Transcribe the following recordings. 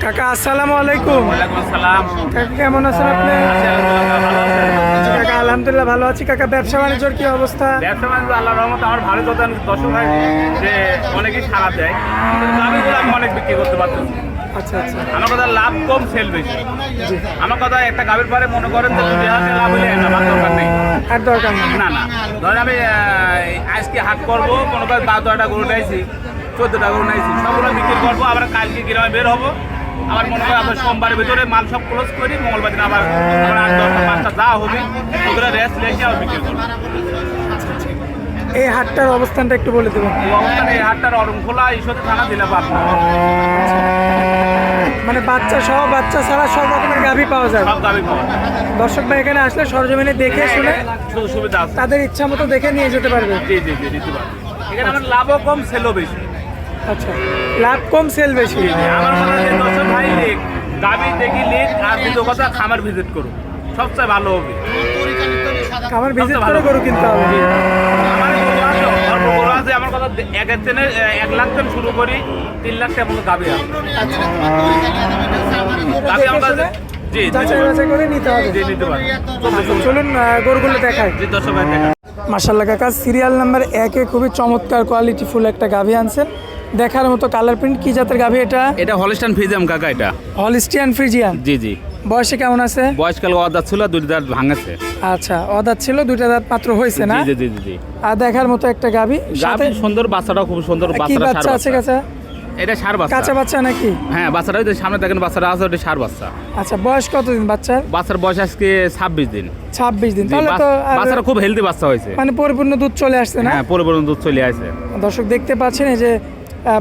কাকা আসসালামু আলাইকুম। ওয়ালাইকুম আসসালাম। কাকা কেমন আছেন আপনি? কাকা আলহামদুলিল্লাহ ভালো আছি। কাকা ব্যবসা বাণিজ্যের কি অবস্থা? ব্যবসা বাণিজ্য আল্লাহর রহমতে আমার ভালো চলছে। দর্শক ভাই যে অনেকেই সারা দেয়, গাভিগুলো আমি অনেক বিক্রি করতে পারতেছি। আচ্ছা আচ্ছা, আমার কথা লাভ কম, সেল বেশি। আমার কথা একটা গাভির পরে মনে করেন যে 2,000 লাভ হলে আমার দরকার নেই, আর দরকার নেই। না না। ধরেন আমি আজকে হাট করবো, কোনো কাজ 12-13টা গরু নিয়েছি, 14টা গরু নিয়েছি, সবগুলো বিক্রি করবো। আবার কালকে গ্রামে বের হবো, আমার মনে হয় আপনার সোমবারের ভিতরে মাল সব ক্লোজ করি, মঙ্গলবার দিন আবার 8-10টা 5টা যা হবে ওগুলো রেস্ট রেখে আবার বিক্রি করবো। এই হাটটার অবস্থানটা একটু বলে দেবেন। এই অবস্থানে এই হাটটার অরণখোলা ঈশ্বরদী থানা দিলে পাবনা। মানে বাচ্চা সহ বাচ্চা ছাড়া সব রকমের গাভী পাওয়া যায়। সব গাভি পাওয়া যায়। দর্শক ভাই এখানে আসলে সরজমিনে দেখে শুনে শুধু সুবিধা আছে। তাদের ইচ্ছা মতো দেখে নিয়ে যেতে পারবে। জি জি জি, নিতে পারবে। এখানে আমার লাভও কম, সেলও বেশি। আচ্ছা, লাভ কম সেল বেশি। আমার মনে হয় যে দর্শক ভাই লিখ গাভি দেখি লিখ আর দ্বিতীয় কথা খামার ভিজিট করুন, সবচেয়ে ভালো হবে। আমার ভিজিট করে গরু কিনতে হবে। আমার গরু আছে, অল্প গরু আছে। আমার কথা 1 লাখ থেকে শুরু করি, 3 লাখ টাকা মতো গাভি আছে। আচ্ছা, গাভি আমার কাছে জি যাচাই বাছাই করে নিতে হবে। জি নিতে পারি। আচ্ছা, চলুন গরুগুলো দেখায়। জি দর্শক ভাই দেখা। মাশাআল্লাহ কাকা, সিরিয়াল নাম্বার 1-এ খুবই চমৎকার কোয়ালিটি ফুল একটা গাভী আনছেন, দেখার মতো কালার প্রিন্ট। কি জাতের গাভী এটা? এটা হলস্টাইন ফ্রিজিয়াম কাকা, এটা হলিস্টিয়ান ফ্রিজিয়ান। জি জি। বয়সে কেমন আছে? বয়সকাল অদাত ছিল, 2 দাঁত ভাঙেছে। আচ্ছা, অদাঁত ছিল, 2টা দাঁত মাত্র হয়েছে না? জি জি জি জি। আর দেখার মতো একটা গাভী, সাথে গাভি সুন্দর, বাচ্চাটাও খুব সুন্দর। কি বাচ্চাটা বাচ্চা সার আছে বাচ্চা। কাছে? এটা সার কাঁচা বাচ্চা। বাচ্চা নাকি? হ্যাঁ, বাচ্চাটা ওই যে সামনে দেখেন বাচ্চাটা আছে, ওটা সার বাচ্চা। আচ্ছা, বয়স কতদিন বাচ্চার? বাচ্চার বয়স আজকে 26 দিন। 26 দিন। জি, তাহলে তো আর বাচ্চাটা খুব হেলদি বাচ্চা হয়েছে। মানে পরিপূর্ণ দুধ চলে আসছে না? হ্যাঁ, পরিপূর্ণ দুধ চলে আসে। দর্শক দেখতে পাচ্ছেন এই যে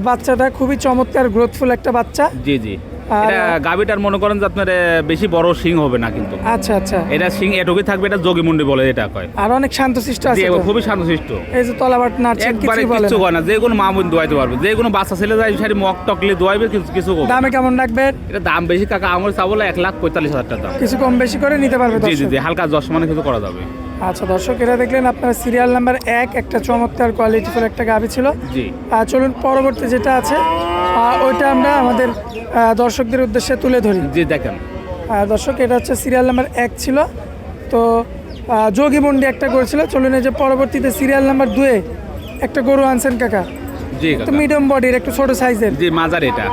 বাচ্চাটা খুবই চমৎকার গ্রোথফুল একটা বাচ্চা। জি জি। আর- এটা গাভিটার মনে করেন যে আপনার বেশি বড় শিং হবে না কিন্তু। আচ্ছা আচ্ছা, এটা শিং এটুকুই থাকবে, এটা যোগীমুন্ডি বলে এটা কয়। আর অনেক শান্তশিষ্ট জি, আছে তো? খুবই শান্তশিষ্ট। এই যে তলাবাট নাচছেন, একবারে কিছু বলে কিচ্ছু না। কয় না, যে কোনো মা বোন দোয়াইতে পারবে, যে কোনো বাচ্চা ছেলে যায় সারি মক টকলে দোয়াইবে, কিছু করবে না। দামে কেমন রাখবেন? এটা দাম বেশি কাকা, আমার চাবলে 1,45,000 টাকা দাম। কিছু কম বেশি করে নিতে পারবে জি জি দর্শক। জি, হালকা 10 মানে কিছু করা যাবে। আচ্ছা দর্শক, এটা দেখলেন আপনার সিরিয়াল নাম্বার 1, একটা চমৎকার কোয়ালিটিফুল একটা গাভী ছিল। জি চলুন পরবর্তী যেটা আছে ওইটা আমরা আমাদের দর্শকদের উদ্দেশ্যে তুলে ধরি। জি দেখেন। দর্শক, এটা হচ্ছে সিরিয়াল নাম্বার 1 ছিল, তো যোগীমন্ডি একটা করেছিল। চলুন এই যে পরবর্তীতে সিরিয়াল নাম্বার 2-এ একটা গরু আনছেন কাকা, জি তো কাকা। মিডিয়াম বডির, একটু ছোট সাইজের। জি মাজার এটা।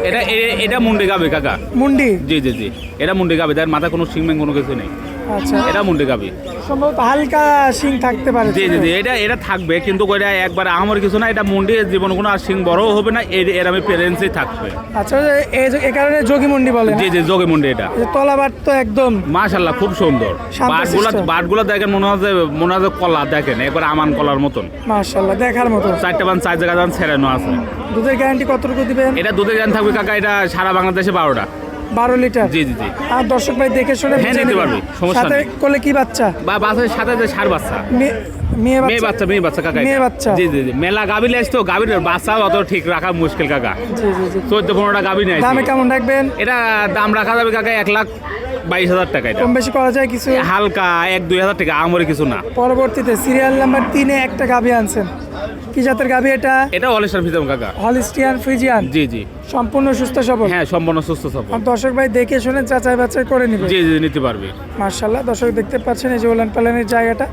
এটা এটা মুন্ডি গাবে কাকা। মুন্ডি? জি জি জি, এটা মুন্ডি গাবে, তার মাথা কোনো সিংমেং কোনো কিছু নেই। আচ্ছা, এটা মুন্ডি গাবে। সম্ভবত হালকা শিং থাকতে পারে। জি জি জি, এটা থাকবে কিন্তু এটা একবার আমার কিছু না। এটা মুন্ডি জীবন কোনো আর সিং বড়ও হবে না, এর আমি প্যারেন্টসই থাকবে। আচ্ছা, এই কারণে যোগীমন্ডি বলে না? জি জি, যোগী মুন্ডি এটা। এই যে তলাবাট তো একদম মাশাআল্লাহ খুব সুন্দর। শান্তশিষ্ট। বাটগুলো দেখেন মনে হয় কলা, দেখেন একবার আমান কলার মতন। মাশাআল্লাহ দেখার মতো। 4টা বান 4 জায়গা যান ছেড়ানো আছে। দুধের গ্যারান্টি কতটুকু দিবেন? এটা দুধের গান থাকবে কাকা, এটা সারা বাংলাদেশে 12টা। 12 লিটার? জি জি জি। আর দর্শক ভাই দেখে শুনে হ্যাঁ, বুঝে নিতে নেবেন। পারবে, সমস্যা সাথে নেই। কোলে কি বাচ্চা? বা বাসের সাথে যে সার বাচ্চা, মেয়ে মেয়ে বাচ্চা কাকা। মেয়ে এটা। বাচ্চা? জি জি জি, মেলা গাভি লেস তো, গাভির বাচ্চা অত ঠিক রাখা মুশকিল কাকা। জি জি জি। 14-15টা গাভি নেই। দামে কেমন রাখবেন? এটা দাম রাখা যাবে কাকা 1,22,000 টাকা। এটা কম বেশি করা যায় কিছু? হালকা 1-2,000 টাকা, আমরে কিছু না। পরবর্তীতে সিরিয়াল নাম্বার 3-এ একটা গাভী আনছেন, কি জাতের গাভী এটা? এটা হলিস্টাইন ফ্রিজিয়াম কাকা। Holstein Friesian? জি জি। সম্পূর্ণ সুস্থ সবল? হ্যাঁ, সম্পূর্ণ সুস্থ সবল। আর দর্শক ভাই দেখে শুনে যাচাই বাছাই করে নিবে। জি জি, নিতে পারবে। মাশাআল্লাহ, দর্শক দেখতে পাচ্ছেন এই যে ওলান পালানের জায়গাটা,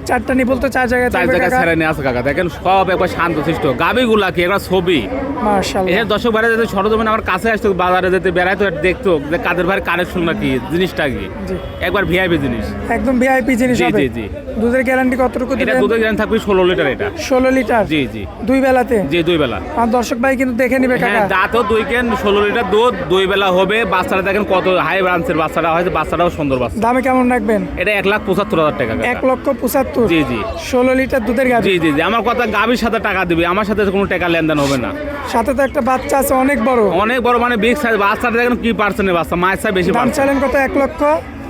4টা নিবল তো 4 জায়গায় 4 থাকবে জায়গায় কাকা? ছেড়ে নিয়ে আসে কাকা, দেখেন সব একবার শান্তশিষ্ট গাভিগুলা কি একবার ছবি। মাশাআল্লাহ। এর দর্শক বাইরে যেতে সরজমিন আমার কাছে আসতো, বাজারে যেতে বেড়াইতো, দেখতো যে কাদের ভাইয়ের কানেকশন নাকি জিনিসটা কি, জি। একবার ভিআইপি জিনিস। একদম ভিআইপি জিনিস জি, হবে। জি, জি। দুধের গ্যারান্টি কতটুকু এটা দিবেন? দুধের গ্রাম থাকবে 16 লিটার এটা। 16 লিটার? জি জি 2 বেলাতে? জি, 2 বেলা। আর দর্শক ভাই কিন্তু দেখে নিবে হ্যাঁ, কাকা। দাঁতও 2 কেন, 16 লিটার দুধ, 2 বেলা হবে। বাচ্চাটা দেখেন কত হাই ব্রাঞ্চের বাচ্চাটা হয়েছে, বাচ্চাটাও সুন্দর বাচ্চা। দামে কেমন রাখবেন? এটা 1,75,000 টাকা কাকা। 1,75,000? জি জি 16 লিটার দুধের গাভী? জি জি জি, আমার কথা গাভীর সাথে টাকা দিবে, আমার সাথে কোনো টাকা লেনদেন হবে না। সাথে তো একটা বাচ্চা আছে অনেক বড়? অনেক বড়, মানে বিগ সাইজ বাচ্চাটা দেখেন কি পার্সেন্টের বাচ্চা, মায়ের সাইজ বেশি দাম পার্সেন্ট। চাইলেন কত?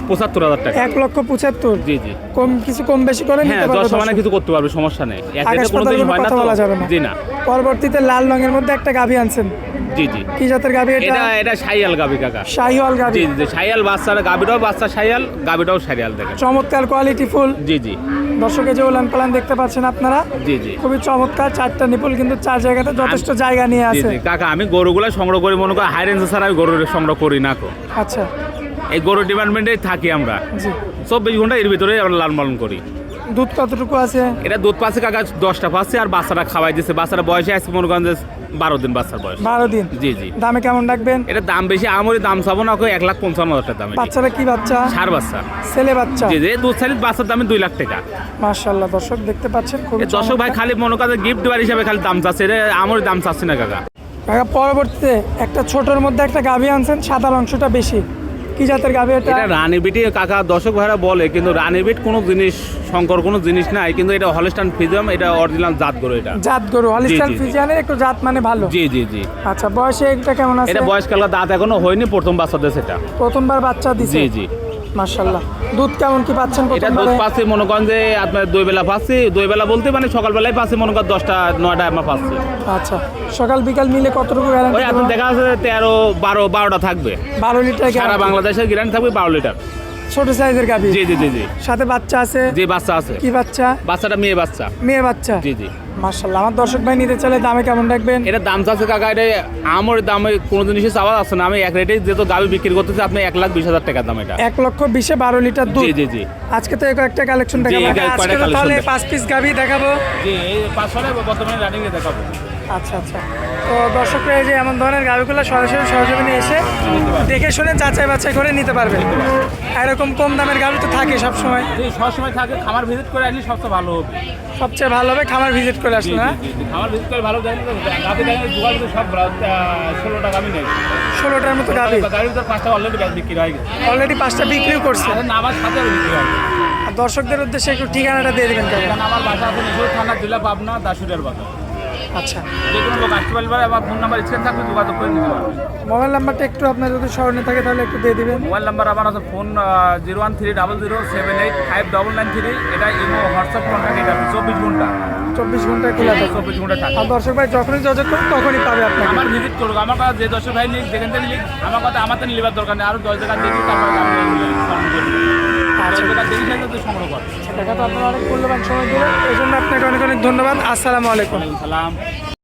75,000 টাকা। 1,75,000? জি জি। কিছু কম বেশি করে হ্যাঁ, নিতে পারবে 10 মানে দর্শক? কিছু করতে পারবে, সমস্যা নেই। আকাশ কোনো পাতাল কিছু কোনো হয় না কথা তো। বলা যাবে না। জি না। পরবর্তীতে লাল রঙের মধ্যে একটা গাভী আনছেন, জি জি। কি জাতের গাভী এটা? এটা শাইয়াল গাবি কাকা। শাহিওয়াল গাভী। জি জি, শাইয়াল বাচ্চারা, গাবিটাও বাচ্চা শাইয়াল, গাবিটাও শাইয়াল দেখেন। চমৎকার কোয়ালিটি ফুল। জি জি দর্শকের যে উলান পালান দেখতে পাচ্ছেন আপনারা, জি জি খুবই চমৎকার। 4টা নিপুল কিন্তু 4 জায়গাতে যথেষ্ট জায়গা নিয়ে জি আছে। জি কাকা, আমি গরুগুলা সংগ্রহ করি, মনে করি হাই রেঞ্জ ছাড়া আমি গরুর সংগ্রহ করি না কো। আচ্ছা, এই গরুর ডিপার্টমেন্টে থাকি আমরা, জি। 24 ঘন্টা এর ভিতরে আমরা লালন পালন করি। দুধ কতটুকু আছে? এটা দুধ পাচ্ছে কাকা 10টা পাচ্ছে, আর বাচ্চারা খাওয়াই দিচ্ছে। বাচ্চারা বয়সে আজকে মনে করেন যে 12 দিন বাচ্চার বয়স। 12 দিন। জি জি। দামে কেমন রাখবেন? এটা দাম বেশি, আমরি দাম চাবো না, 1,55,000 টাকা দাম। বাচ্চারা কি বাচ্চা? সার বাচ্চা। ছেলে বাচ্চা। জি জি, দুধ ছাড়ি বাচ্চার দামে 2 লাখ টাকা। মাশাআল্লাহ, দর্শক দেখতে পাচ্ছেন খুব। দর্শক ভাই খালি মনে করেন গিফট দেওয়ার হিসাবে খালি দাম চাচ্ছে, এটা আমরি দাম চাচ্ছি না কাকা। কাকা পরবর্তীতে একটা ছোটর মধ্যে একটা গাভী আনছেন, সাদার অংশটা বেশি, কি জাতের গাভী এটা? এটা রানী বিটি কাকা, দর্শক ভাইরা বলে, কিন্তু রানী বিট কোনো জিনিস, শঙ্কর কোনো জিনিস নাই, কিন্তু এটা হলস্টাইন ফ্রিজিয়ান, এটা অরিজিনাল জাত গরু। এটা জাত গরু, হলিস্টাইন জি, জি। ফ্রিজিয়ানের একটু জাত মানে ভালো। জি জি জি। আচ্ছা, বয়সে এটা কেমন আছে? এটা বয়সকাল দাঁত এখনো হয়নি, প্রথম বাচ্চা দিয়েছে এটা। প্রথমবার বাচ্চা দিছে। জি জি। মাশাআল্লাহ। দুধ কেমন কি পাচ্ছেন এটা দুধ প্রথমবারে? পাচ্ছি মনে করেন যে আপনার 2 বেলা পাচ্ছি। 2 বেলা বলতে মানে সকালবেলায় পাচ্ছি মনে করেন 10টা 9টা আমরা পাচ্ছি। আচ্ছা, সকাল বিকাল মিলে কতটুকু ওই গ্যারান্টি? এখন দেখা যাচ্ছে 13 12টা থাকবে। 12 লিটার সারা গ্যারান্টি। বাংলাদেশের গ্যারান্টি থাকবে 12 লিটার। ছোট সাইজের গাভী। জি জি জি জি। সাথে বাচ্চা আছে? জি বাচ্চা আছে। কি বাচ্চা? বাচ্চাটা মেয়ে বাচ্চা। মেয়ে বাচ্চা। জি জি। মাশাআল্লাহ। আমার দর্শক ভাই নিতে চাইলে দামে কেমন রাখবেন? এটা দাম চাচ্ছে কাকা, এটা আমার দামে কোনো জিনিসের চাওয়া আছে না। আমি এক রেটে যেহেতু গাভি বিক্রি করতেছি, আপনি 1,20,000 টাকা দাম এটা। 1,20,000-এ 12 লিটার দুধ। জি জি জি। আজকে তো একটা কালেকশন জি, দেখাবো। কয়েকটা আজকে তো collection তাহলে দেখাবো। 5 পিস গাভী দেখাবো। জি, এই 500 বর্তমানে রানিং এ দেখাবো। আচ্ছা আচ্ছা। তো দর্শকরা এই যে এমন ধরনের গাভীগুলো সরাসরি সরজমিনে এসে দেখে শুনে যাচাই বাছাই করে নিতে পারবে। এরকম কম দামের গাভী তো থাকে সব সময়। জি, সবসময় থাকে, খামার ভিজিট করে আসলে সবচেয়ে ভালো হবে। সবচেয়ে ভালো হবে খামার ভিজিট করে জি আসলে জি না? জি জি। খামার ভিজিট করে ভালো জানি, গাভি দেখেন জোগাড় করে সব 16 টাকা আমি নেই। 16টার মতো গাভী। গাড়ির ভিতর 5টা অলরেডি বিক্রি হয়ে গেছে। অলরেডি 5টা বিক্রিও করছে। আর নামার সাথে বিক্রি হয়ে গেছে। আর দর্শকদের উদ্দেশ্যে একটু ঠিকানাটা দিয়ে দেবেন কেমন? কারণ আমার বাসা আছে নিশোর থানা, জেলা পাবনা, দাসুরিয়ার বাজার। আচ্ছা, যে কোনো লোক আসতে পারবে, আমার ফোন নাম্বার স্ক্রিন থাকবে, যোগাযোগ করে নিতে পারবে। মোবাইল নাম্বারটা একটু আপনার যদি স্মরণে থাকে তাহলে একটু দিয়ে দিবেন। মোবাইল নাম্বার আমার আছে, ফোন 01300785993। এটা ইমো হোয়াটসঅ্যাপ কন্ট্যাক্ট, এটা 24 ঘন্টা। 24 ঘন্টায় খোলা থাকে। 24 ঘন্টা থাকে। আর দর্শক ভাই যখনই যোগাযোগ করুন তখনই পাবে আপনাকে। আমার ভিজিট করুক, আমার কথা যে 10 ভাই নিক, যেখান থেকে নিক, আমার কথা আমার তো নিবার দরকার নেই। আরো 10 জায়গা দেখি, তারপর আমি সংগ্রহ করবো। 10 জায়গা দেখি সেটা তো সংগ্রহ করে। দেখা তো আপনারা অনেক মূল্যবান সময় দিলেন, এই জন্য আপনাকে অনেক অনেক ধন্যবাদ। আসসালামু আলাইকুম। সালাম।